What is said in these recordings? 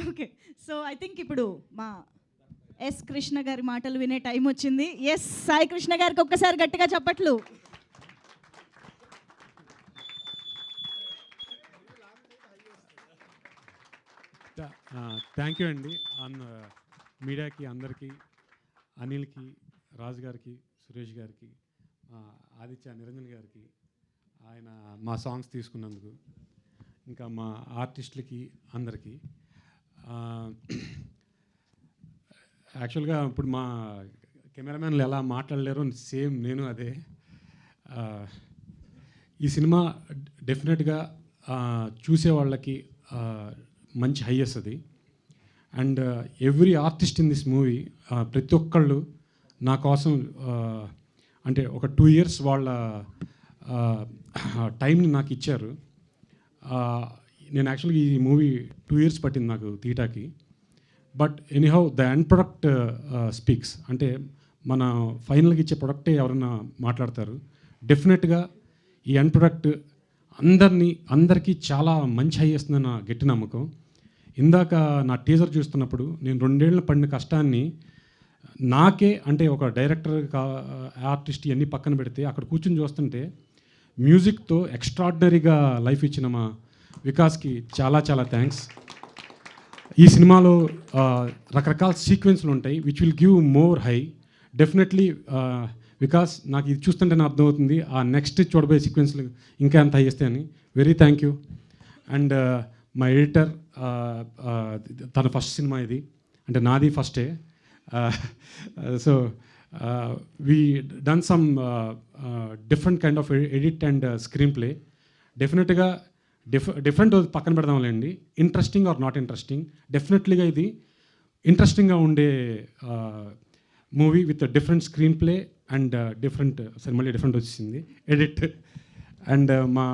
Okay, so I think ఇప్పుడు మా yes Krishna గారి మాటలు వినే టైం వచ్చింది. ఎస్ సాయి కృష్ణ గారికి ఒక్కసారి గట్టిగా చప్పట్లు. థ్యాంక్ యూ అండి. మీడియాకి అందరికీ, అనిల్కి, రాజు గారికి, సురేష్ గారికి, ఆదిత్య నిరంజన్ గారికి, ఆయన మా సాంగ్స్ తీసుకున్నందుకు, ఇంకా మా ఆర్టిస్టులకి అందరికీ. యాక్చువల్గా ఇప్పుడు మా కెమెరామెన్లు ఎలా మాట్లాడలేరు, సేమ్ నేను అదే. ఈ సినిమా డెఫినెట్గా చూసే వాళ్ళకి మంచి హై వస్తుంది. And every artist in this movie, ప్రతి ఒక్కళ్ళు నా కోసం అంటే ఒక 2 years వాళ్ళ టైంని నాకు ఇచ్చారు. నేను యాక్చువల్గా ఈ మూవీ 2 years పట్టింది నాకు తీయటానికి. But anyhow the end product speaks. అంటే మన ఫైనల్గా ఇచ్చే ప్రొడక్టే ఎవరైనా మాట్లాడతారు. డెఫినెట్గా ఈ ఎండ్ ప్రొడక్ట్ అందరికీ చాలా మంచి హై ఇస్తుందని నా గట్టి నమ్మకం. ఇందాక నా టీజర్ చూస్తున్నప్పుడు నేను 2 ఏళ్ళ పడిన కష్టాన్ని నాకే, అంటే ఒక డైరెక్టర్ ఆర్టిస్ట్ ఇవన్నీ పక్కన పెడితే అక్కడ కూర్చొని చూస్తుంటే మ్యూజిక్తో ఎక్స్ట్రాడినరీగా లైఫ్ ఇచ్చిన మా వికాస్కి చాలా చాలా థ్యాంక్స్. ఈ సినిమాలో రకరకాల సీక్వెన్స్లు ఉంటాయి which will give more high. Definitely Vikas, నాకు ఇది చూస్తుంటే నాకు అర్థమవుతుంది ఆ నెక్స్ట్ చూడబోయే సీక్వెన్స్లు ఇంకా ఎంత హై ఇస్తాయని. Very thank you. అండ్ మా ఎడిటర్, తన ఫస్ట్ సినిమా ఇది, అంటే నాది ఫస్టే. So we done some different kind of edit and screen play. డెఫినెట్గా డిఫరెంట్ పక్కన పెడదాంలేండి, ఇంట్రెస్టింగ్ ఆర్ నాట్ ఇంట్రెస్టింగ్, డెఫినెట్లీగా ఇది ఇంట్రెస్టింగ్గా ఉండే movie with different screen play and different, సరే మళ్ళీ డిఫరెంట్ వచ్చింది ఎడిట్. అండ్ మా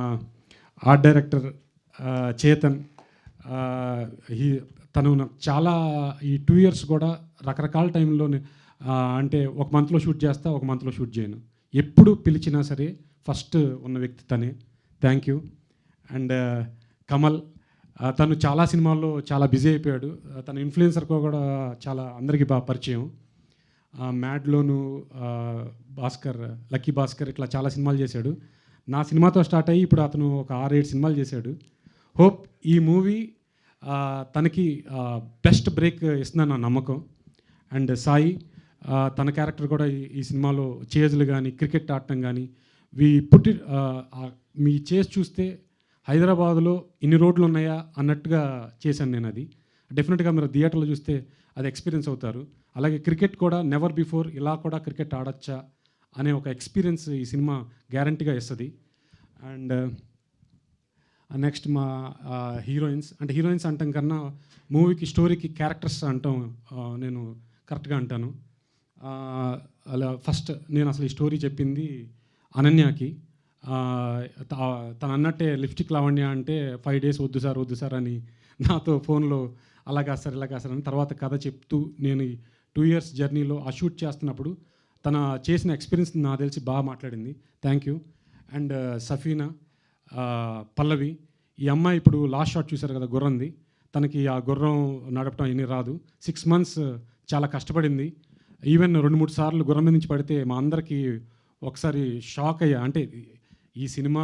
ఆర్ట్ డైరెక్టర్ చేతన్, తను నాకు చాలా ఈ 2 years కూడా రకరకాల టైంలో, అంటే ఒక మంత్లో షూట్ చేస్తా, ఒక మంత్లో షూట్ చేయను. ఎప్పుడు పిలిచినా సరే ఫస్ట్ ఉన్న వ్యక్తి తనే. Thank you. అండ్ కమల్, తను చాలా సినిమాల్లో చాలా బిజీ అయిపోయాడు. తన ఇన్ఫ్లుయెన్సర్గా కూడా చాలా అందరికీ బాగా పరిచయం. మ్యాడ్లోను భాస్కర్, లక్కీ భాస్కర్, ఇట్లా చాలా సినిమాలు చేశాడు. నా సినిమాతో స్టార్ట్ అయ్యి ఇప్పుడు అతను ఒక 6-7 సినిమాలు చేశాడు. హోప్ ఈ మూవీ తనకి బెస్ట్ బ్రేక్ ఇస్తుందని నా నమ్మకం. అండ్ సాయి, తన క్యారెక్టర్ కూడా ఈ సినిమాలో చేజ్లు కానీ క్రికెట్ ఆడటం కానీ మీ చేసి చూస్తే హైదరాబాద్లో ఇన్ని రోడ్లు ఉన్నాయా అన్నట్టుగా చేశాను నేను. అది డెఫినెట్గా మీరు థియేటర్లో చూస్తే అది ఎక్స్పీరియన్స్ అవుతారు. అలాగే క్రికెట్ కూడా నెవర్ బిఫోర్ ఇలా కూడా క్రికెట్ ఆడచ్చా అనే ఒక ఎక్స్పీరియన్స్ ఈ సినిమా గ్యారంటీగా ఇస్తుంది. అండ్ నెక్స్ట్ మా హీరోయిన్స్, అంటే హీరోయిన్స్ అంటాం కన్నా మూవీకి స్టోరీకి క్యారెక్టర్స్ అంటాం నేను కరెక్ట్గా అంటాను. అలా ఫస్ట్ నేను అసలు ఈ స్టోరీ చెప్పింది అనన్యకి. తను అన్నట్టే లిప్స్టిక్ లావణ్య అంటే 5 days వద్దు సార్ అని నాతో ఫోన్లో అలాగా సార్ ఇలాగా సార్ అని తర్వాత కథ చెప్తూ నేను 2 years జర్నీలో ఆ షూట్ చేస్తున్నప్పుడు తన చేసిన ఎక్స్పీరియన్స్ నాకు తెలిసి బాగా మాట్లాడింది. Thank you. అండ్ సఫీనా, పల్లవి, ఈ అమ్మాయి ఇప్పుడు లాస్ట్ షాట్ చూశారు కదా గుర్రంది, తనకి ఆ గుర్రం నడపడం ఇన్ని రాదు. 6 months చాలా కష్టపడింది. ఈవెన్ 2-3 సార్లు గుర్రం మీద నుంచి పడితే మా అందరికీ ఒకసారి షాక్ అయ్యా. అంటే ఈ సినిమా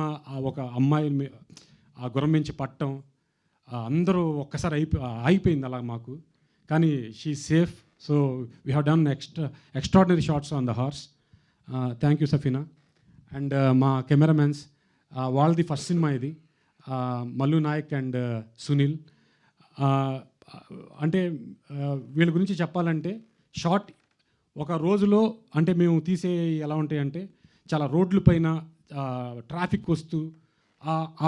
ఒక అమ్మాయి ఆ గుర్రం నుంచి పట్టడం అందరూ ఒక్కసారి అయిపోయింది అలా మాకు. కానీ she safe. So we have done extraordinary shots on the horse. Thank you Safina. And మా కెమెరామెన్స్, వాళ్ళది ఫస్ట్ సినిమా ఇది, మల్లు నాయక్ అండ్ సునీల్. అంటే వీళ్ళ గురించి చెప్పాలంటే షార్ట్ ఒక రోజులో, అంటే మేము తీసే ఎలా ఉంటాయంటే చాలా రోడ్ల పైన ట్రాఫిక్ వస్తూ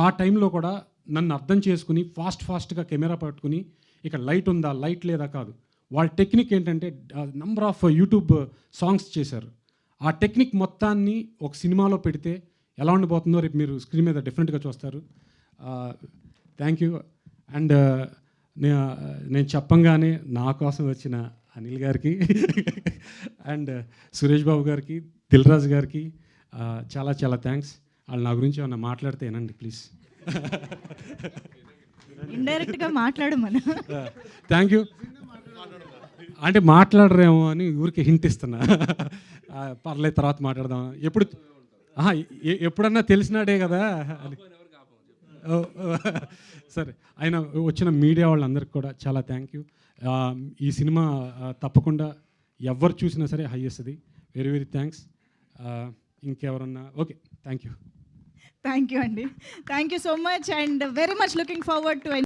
ఆ టైంలో కూడా నన్ను అర్థం చేసుకుని ఫాస్ట్గా కెమెరా పట్టుకుని ఇక్కడ లైట్ ఉందా లైట్ లేదా కాదు, వాళ్ళ టెక్నిక్ ఏంటంటే నంబర్ ఆఫ్ యూట్యూబ్ సాంగ్స్ చేశారు. ఆ టెక్నిక్ మొత్తాన్ని ఒక సినిమాలో పెడితే ఎలా ఉండిపోతుందో రేపు మీరు స్క్రీన్ మీద డిఫరెంట్గా చూస్తారు. Thank you. అండ్ నేను చెప్పంగానే నా కోసం వచ్చిన అనిల్ గారికి అండ్ సురేష్ బాబు గారికి, దిల్ రాజు గారికి చాలా చాలా థ్యాంక్స్. వాళ్ళు నా గురించి ఏమన్నా మాట్లాడితే వినండి ప్లీజ్. ఇండైరెక్ట్గా మాట్లాడమను. Thank you. అంటే మాట్లాడరేమో అని ఊరికి హింట్ ఇస్తున్నా. పర్లేదు తర్వాత మాట్లాడదాం. ఎప్పుడన్నా తెలిసినాడే కదా అని. సరే, ఆయన వచ్చిన మీడియా వాళ్ళందరికీ కూడా చాలా థ్యాంక్ యూ. ఈ సినిమా తప్పకుండా ఎవరు చూసినా సరే హై వస్తుంది. Very very thanks. ఇంకెవరన్నా okay, thank you. Thank you అండి. Thank you so much and very much looking forward to